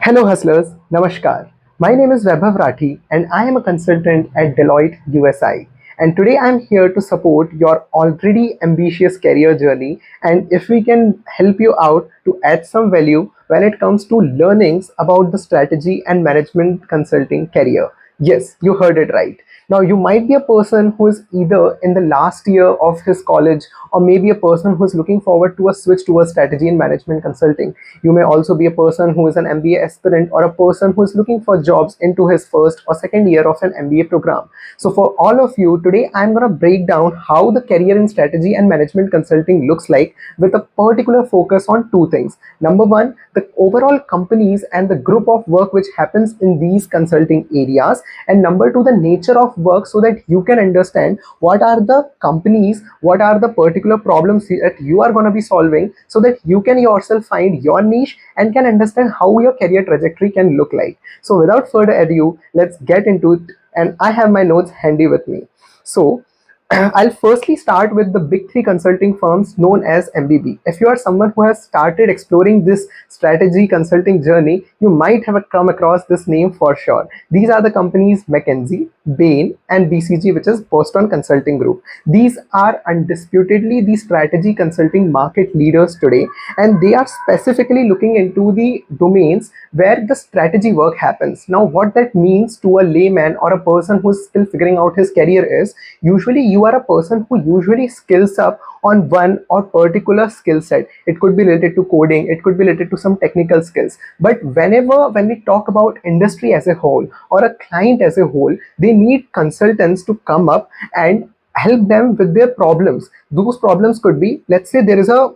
Hello hustlers, Namaskar. My name is Vaibhav Rathi and I am a consultant at Deloitte USI. And today I am here to support your already ambitious career journey, and if we can help you out to add some value when it comes to learnings about the strategy and management consulting career. Yes, you heard it right. Now, you might be a person who is either in the last year of his college, or maybe a person who is looking forward to a switch towards strategy and management consulting. You may also be a person who is an MBA aspirant, or a person who is looking for jobs into his first or second year of an MBA program. So, for all of you, today I'm going to break down how the career in strategy and management consulting looks like, with a particular focus on two things. Number one, the overall companies and the group of work which happens in these consulting areas, and number two, the nature of work, so that you can understand what are the companies, what are the particular problems that you are going to be solving, so that you can yourself find your niche and can understand how your career trajectory can look like. So without further ado, let's get into it, and I have my notes handy with me. So I'll firstly start with the big three consulting firms known as MBB. If you are someone who has started exploring this strategy consulting journey, you might have come across this name for sure. These are the companies McKinsey, Bain, and BCG, which is Boston Consulting Group. These are undisputedly the strategy consulting market leaders today, and they are specifically looking into the domains where the strategy work happens. Now, what that means to a layman or a person who's still figuring out his career is, usually you are a person who usually skills up on one or particular skill set. It could be related to coding, it could be related to some technical skills. But when we talk about industry as a whole or a client as a whole, they need consultants to come up and help them with their problems. Those problems could be, let's say there is a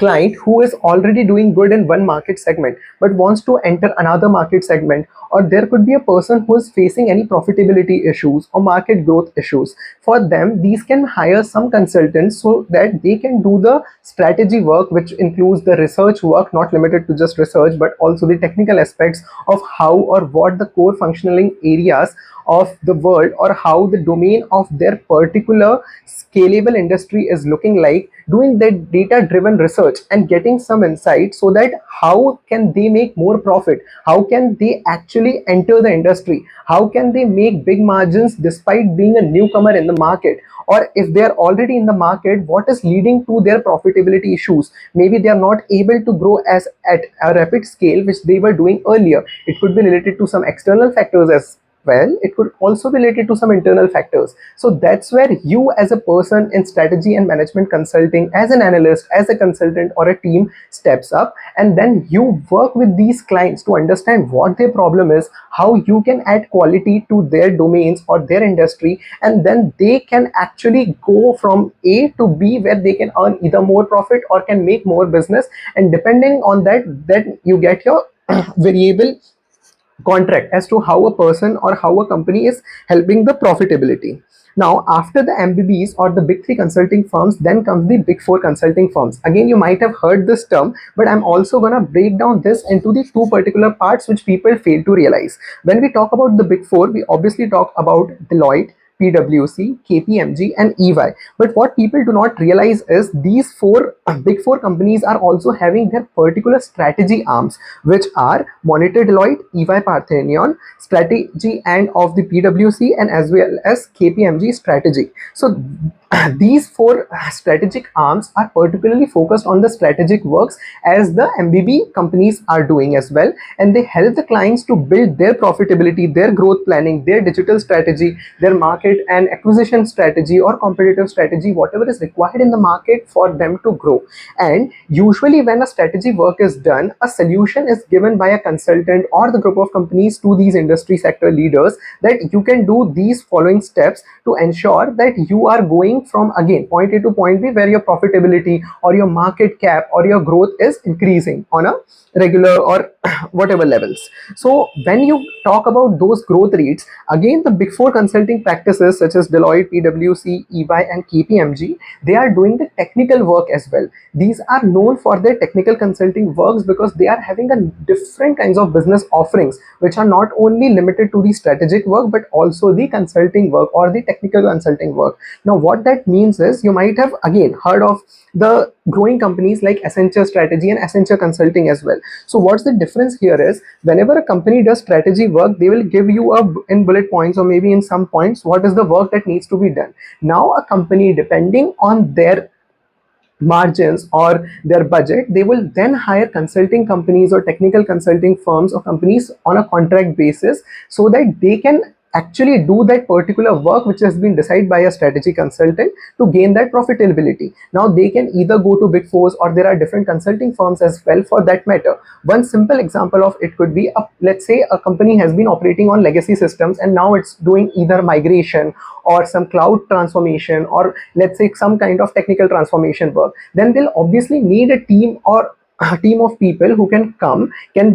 client who is already doing good in one market segment but wants to enter another market segment, or there could be a person who is facing any profitability issues or market growth issues. For them, these can hire some consultants so that they can do the strategy work, which includes the research work, not limited to just research, but also the technical aspects of how or what the core functioning areas of the world, or how the domain of their particular scalable industry is looking like, doing that data driven research and getting some insight, so that how can they make more profit, how can they actually enter the industry, how can they make big margins despite being a newcomer in the market, or if they are already in the market, what is leading to their profitability issues. Maybe they are not able to grow as at a rapid scale which they were doing earlier. It could be related to some external factors as well. It could also be related to some internal factors. So that's where you, as a person in strategy and management consulting, as an analyst, as a consultant, or a team, steps up, and then you work with these clients to understand what their problem is, how you can add quality to their domains or their industry, and then they can actually go from A to B, where they can earn either more profit or can make more business, and depending on that, then you get your variable contract as to how a person or how a company is helping the profitability. Now, after the MBBs or the big three consulting firms, then comes the big four consulting firms. Again, you might have heard this term, but I'm also going to break down this into the two particular parts which people fail to realize. When we talk about the big four, we obviously talk about Deloitte, PwC, KPMG, and EY. But what people do not realize is these four big four companies are also having their particular strategy arms, which are Monitor Deloitte, EY Parthenon, Strategy and of the PwC, and as well as KPMG Strategy. So these four strategic arms are particularly focused on the strategic works, as the MBB companies are doing as well, and they help the clients to build their profitability, their growth planning, their digital strategy, their market and acquisition strategy or competitive strategy, whatever is required in the market for them to grow. And usually when a strategy work is done, a solution is given by a consultant or the group of companies to these industry sector leaders, that you can do these following steps to ensure that you are going from, again, point A to point B, where your profitability or your market cap or your growth is increasing on a regular or whatever levels. So when you talk about those growth rates, again, the big four consulting practices such as Deloitte, PwC, EY, and KPMG, they are doing the technical work as well. These are known for their technical consulting works because they are having a different kinds of business offerings, which are not only limited to the strategic work but also the consulting work or the technical consulting work. Now, what that means is, you might have again heard of the growing companies like Accenture Strategy and Accenture Consulting as well. So what's the difference difference here is whenever a company does strategy work, they will give you in bullet points or maybe in some points what is the work that needs to be done. Now a company, depending on their margins or their budget, they will then hire consulting companies or technical consulting firms or companies on a contract basis, so that they can actually do that particular work which has been decided by a strategy consultant to gain that profitability. Now they can either go to big fours, or there are different consulting firms as well for that matter. One simple example of it could be let's say a company has been operating on legacy systems and now it's doing either migration or some cloud transformation, or let's say some kind of technical transformation work. Then they'll obviously need a team or a team of people who can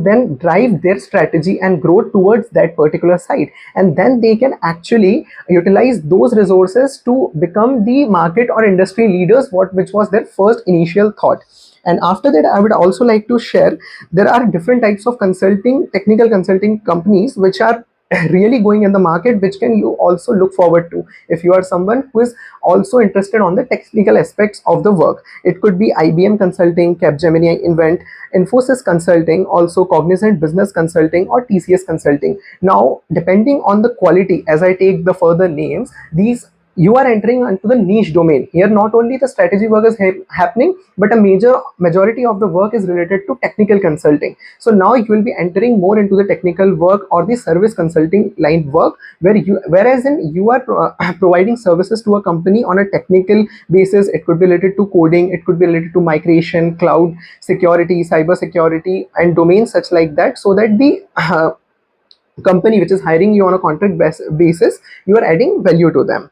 then drive their strategy and grow towards that particular site, and then they can actually utilize those resources to become the market or industry leaders, which was their first initial thought. And after that, I would also like to share, there are different types of technical consulting companies which are really going in the market, which can you also look forward to if you are someone who is also interested on the technical aspects of the work. It could be IBM Consulting, Capgemini, Infosys Consulting, also Cognizant Business Consulting, or TCS Consulting. Now, depending on the quality, as I take the further names, these you are entering into the niche domain. Here not only the strategy work is happening, but a majority of the work is related to technical consulting. So now you will be entering more into the technical work or the service consulting line work, whereas you are providing services to a company on a technical basis. It could be related to coding, it could be related to migration, cloud security, cyber security, and domains such like that, so that the company which is hiring you on a contract basis, you are adding value to them.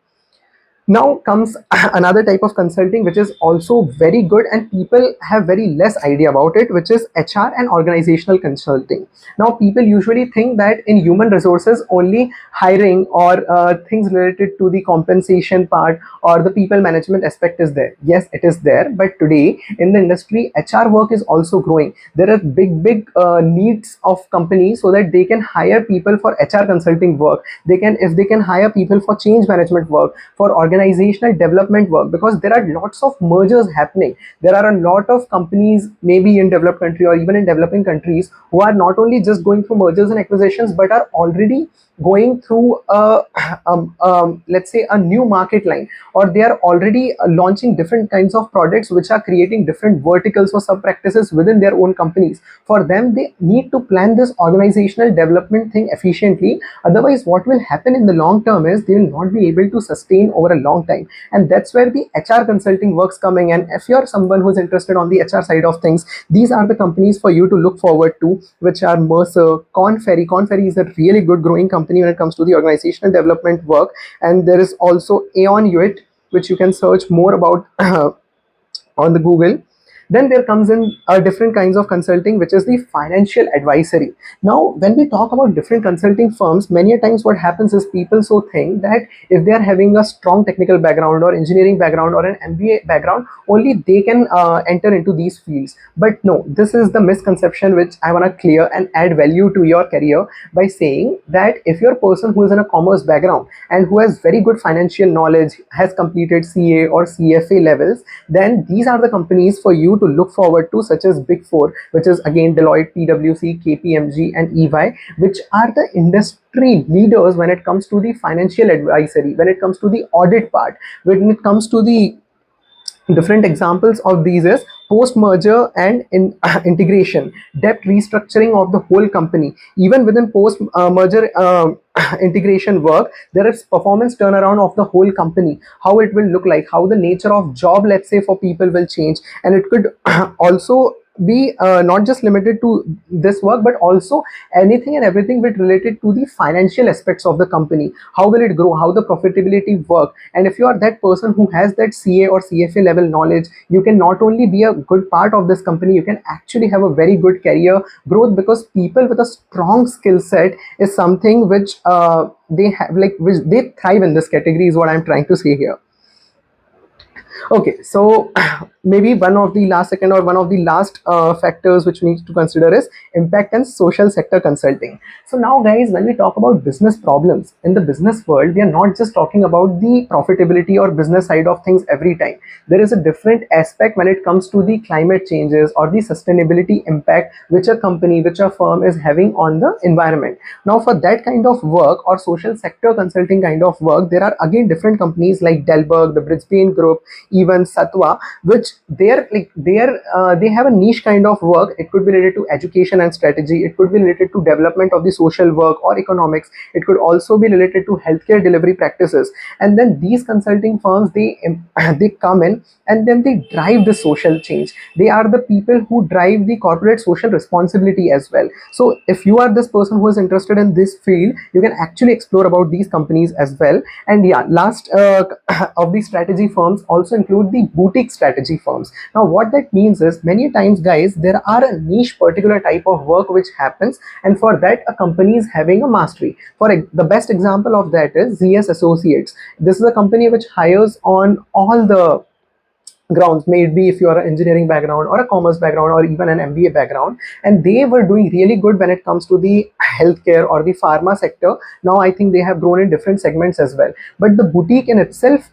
Now comes another type of consulting which is also very good and people have very less idea about it, which is HR and organizational consulting. Now people usually think that in human resources only hiring or things related to the compensation part or the people management aspect is there. Yes, it is there, but today in the industry, HR work is also growing. There are big needs of companies so that they can hire people for HR consulting work. If they can hire people for change management work, for organizational development work, because there are lots of mergers happening. There are a lot of companies, maybe in developed country or even in developing countries, who are not only just going through mergers and acquisitions, but are already going through let's say a new market line, or they are already launching different kinds of products which are creating different verticals or sub practices within their own companies. For them, they need to plan this organizational development thing efficiently. Otherwise, what will happen in the long term is they will not be able to sustain over a long time, and that's where the HR consulting works coming. And if you're someone who's interested on the HR side of things, these are the companies for you to look forward to, which are Mercer, Ferry. Ferry is a really good growing company when it comes to the organizational development work. And there is also Hewitt, which you can search more about on the Google. Then there comes in different kinds of consulting, which is the financial advisory. Now, when we talk about different consulting firms, many a times what happens is people so think that if they are having a strong technical background or engineering background or an MBA background, only they can enter into these fields. But no, this is the misconception which I want to clear and add value to your career by saying that if you're a person who is in a commerce background and who has very good financial knowledge, has completed CA or CFA levels, then these are the companies for you to look forward to, such as Big Four, which is again Deloitte, PwC, KPMG, and EY, which are the industry leaders when it comes to the financial advisory, when it comes to the audit part, when it comes to the different examples of these is post-merger and integration, debt restructuring of the whole company. Even within post-merger integration work, there is performance turnaround of the whole company, how it will look like, how the nature of job, let's say, for people will change. And it could also be not just limited to this work, but also anything and everything with related to the financial aspects of the company. How will it grow, how the profitability work. And if you are that person who has that CA or CFA level knowledge, you can not only be a good part of this company, you can actually have a very good career growth, because people with a strong skill set is something which they have, like, which they thrive in this category, is what I'm trying to say here. Okay, so maybe one of the last second or one of the last factors which we need to consider is impact and social sector consulting. So now, guys, when we talk about business problems in the business world, we are not just talking about the profitability or business side of things every time. There is a different aspect when it comes to the climate changes or the sustainability impact which a company, which a firm is having on the environment. Now, for that kind of work or social sector consulting kind of work, there are again different companies like Delberg, the Brisbane Group, even Satwa, which they have a niche kind of work. It could be related to education and strategy. It could be related to development of the social work or economics. It could also be related to healthcare delivery practices. And then these consulting firms, they come in and then they drive the social change. They are the people who drive the corporate social responsibility as well. So if you are this person who is interested in this field, you can actually explore about these companies as well. And yeah, last of these strategy firms also include the boutique strategy firms. Now what that means is, many times, guys, there are a niche particular type of work which happens, and for that a company is having a mastery. The best example of that is ZS Associates. This is a company which hires on all the grounds, maybe if you are an engineering background or a commerce background or even an MBA background, and they were doing really good when it comes to the healthcare or the pharma sector. Now I think they have grown in different segments as well. But the boutique in itself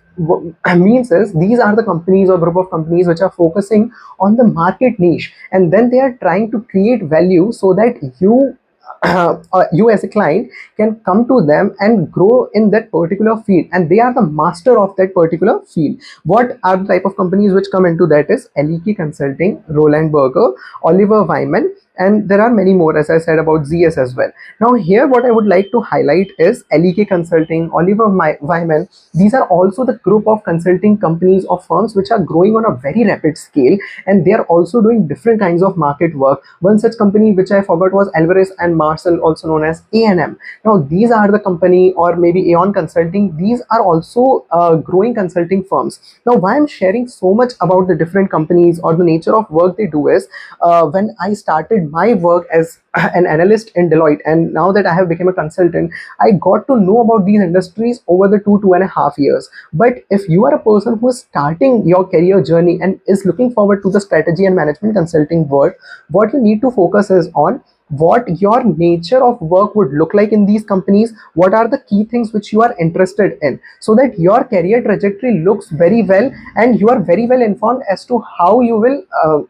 means is, these are the companies or group of companies which are focusing on the market niche, and then they are trying to create value so that you as a client can come to them and grow in that particular field, and they are the master of that particular field. What are the type of companies which come into that is LEK Consulting, Roland Berger, Oliver Wyman, and there are many more, as I said, about ZS as well. Now here what I would like to highlight is LEK Consulting, Oliver Wyman. These are also the group of consulting companies or firms which are growing on a very rapid scale, and they are also doing different kinds of market work. One such company which I forgot was Alvarez and Marcel, also known as A&M. Now these are the company, or maybe Aon Consulting. These are also growing consulting firms. Now why I'm sharing so much about the different companies or the nature of work they do is, when I started my work as an analyst in Deloitte, and now that I have become a consultant, I got to know about these industries over the 2.5 years. But if you are a person who is starting your career journey and is looking forward to the strategy and management consulting world, what you need to focus is on what your nature of work would look like in these companies, what are the key things which you are interested in, so that your career trajectory looks very well and you are very well informed as to how you will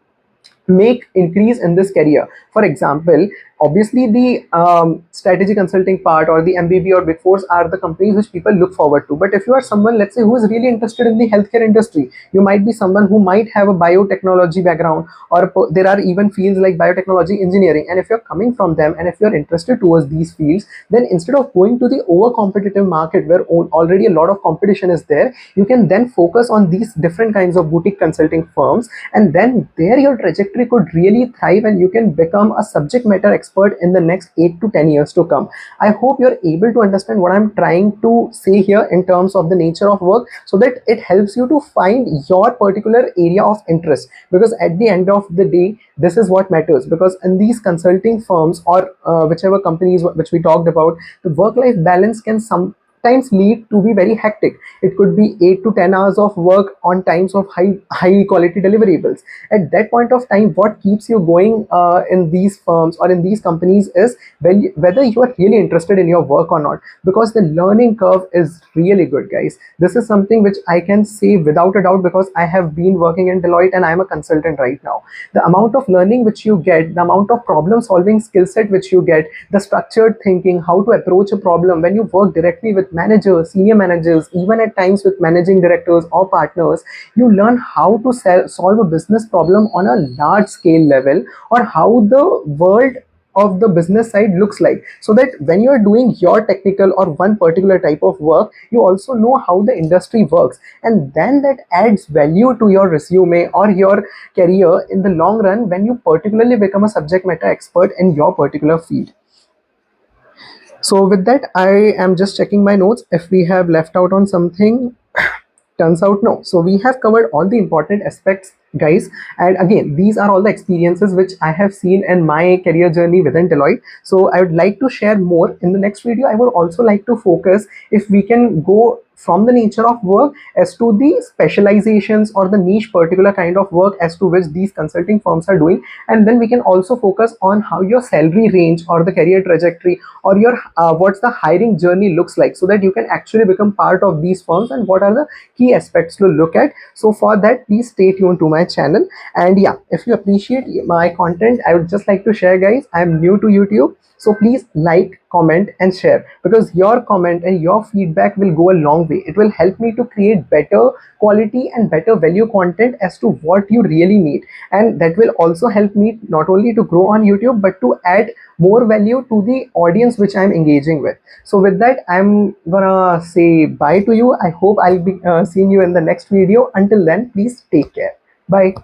make increase in this career. For example, obviously the strategy consulting part or the MBB or Big Fours are the companies which people look forward to. But if you are someone, let's say, who is really interested in the healthcare industry, you might be someone who might have a biotechnology background, or there are even fields like biotechnology engineering, and if you're coming from them and if you're interested towards these fields, then instead of going to the over competitive market where already a lot of competition is there, you can then focus on these different kinds of boutique consulting firms, and then there your trajectory could really thrive and you can become a subject matter expert in the next 8 to 10 years to come. I hope you're able to understand what I'm trying to say here in terms of the nature of work, so that it helps you to find your particular area of interest, because at the end of the day, this is what matters. Because in these consulting firms or whichever companies which we talked about, the work-life balance can sometimes lead to be very hectic. It could be 8 to 10 hours of work on times of high quality deliverables. At that point of time, what keeps you going in these firms or in these companies is whether you are really interested in your work or not, because the learning curve is really good, guys. This is something which I can say without a doubt, because I have been working in Deloitte and I'm a consultant right now. The amount of learning which you get, the amount of problem solving skill set which you get, the structured thinking, how to approach a problem when you work directly with managers, senior managers, even at times with managing directors or partners, you learn how to solve a business problem on a large scale level, or how the world of the business side looks like, so that when you are doing your technical or one particular type of work, you also know how the industry works, and then that adds value to your resume or your career in the long run when you particularly become a subject matter expert in your particular field. So with that, I am just checking my notes if we have left out on something. Turns out no. So we have covered all the important aspects, guys. And again, these are all the experiences which I have seen in my career journey within Deloitte. So I would like to share more in the next video. I would also like to focus if we can go from the nature of work as to the specializations or the niche particular kind of work as to which these consulting firms are doing. And then we can also focus on how your salary range or the career trajectory or your what's the hiring journey looks like, so that you can actually become part of these firms, and what are the key aspects to look at. So for that, please stay tuned to my channel. And yeah, if you appreciate my content, I would just like to share, guys, I'm new to YouTube, so please like, comment and share, because your comment and your feedback will go a long way. It will help me to create better quality and better value content as to what you really need, and that will also help me not only to grow on YouTube but to add more value to the audience which I'm engaging with. So with that, I'm gonna say bye to you. I hope I'll be seeing you in the next video. Until then, please take care. Bye.